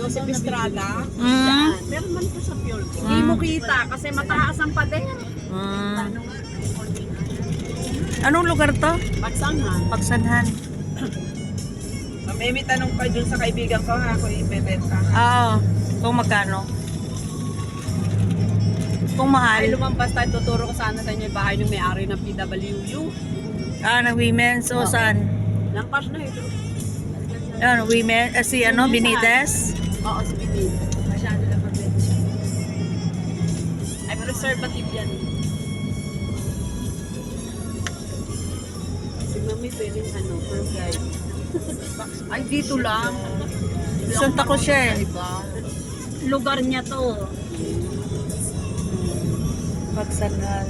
Joseph Estrada. Mm. Meron man po sa Pure Gold. Hindi mo kita kasi mataas ang pader. Anong lugar to? Pagsangan. Pagsanhan. May tanong pa dun sa kaibigan ko ha, kung ibebenta. Oo. Kung magkano? Kung mahal. Ay, lumampas tayo. Tuturo ko sana sa inyo yung bahay ng may-ari ng PWU. Ng women. So, saan? Lampas na ito. Women. Si Benitez? Oo, si Bibi. Masyado lang mag-bench. Ay, preservative yan. Si Mami pwedeng per guide. Ay, dito lang. Santa Cruz siya eh. Iba. Lugar niya to. Pagsanhan.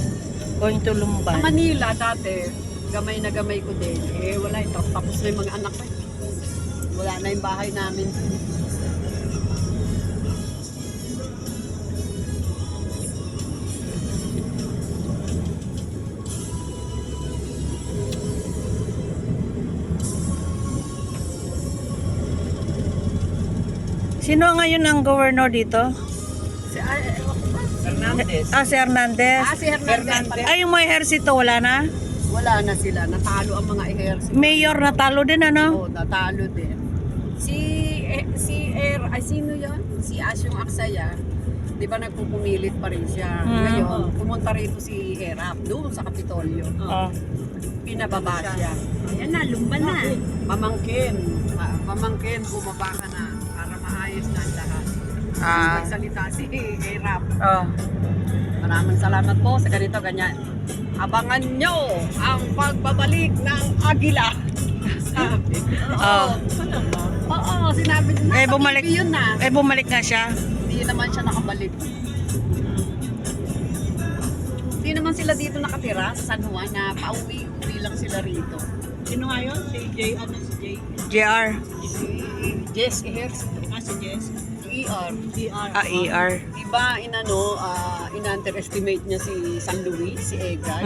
Going to Sa Lumban. Manila dati, gamay na gamay ko din. Eh, wala ito. Tapos na yung mga anak ko. Wala na yung bahay namin. Sino ngayon ang governor dito? Si, Hernandez. Si Hernandez. si Hernandez. Ay, yung may ehersito, wala na? Wala na sila. Natalo ang mga ehersito. Mayor natalo din, ano? Oo, natalo din. Sino yun? Si Asyong Aksaya. Di ba nagpupumilit pa rin siya. Ngayon, pumunta rito si Herap doon sa Kapitolyo. Oh. Pinababa siya. Ayan na, lumban na. Pamangkin. Pamangkin, bumaba ka na para maayos na ang lahat. Nagsalita si Herap. Oh. Maraming salamat po sa ganito, ganyan. Abangan nyo ang pagbabalik ng Agila. Sabi. Oh. Oo, sinabi na. Eh, bumalik. Yun na. Eh, bumalik nga siya. Hindi naman siya nakabalik. Hindi naman sila dito nakatira sa San Juan na pauwi-uwi lang sila rito. Sino nga yun? Si Jay, si Jay? JR. Si Jess Ehers, Si Jess? ER. DR. ER. Diba, in-underestimate niya si San Luis, si Edgar.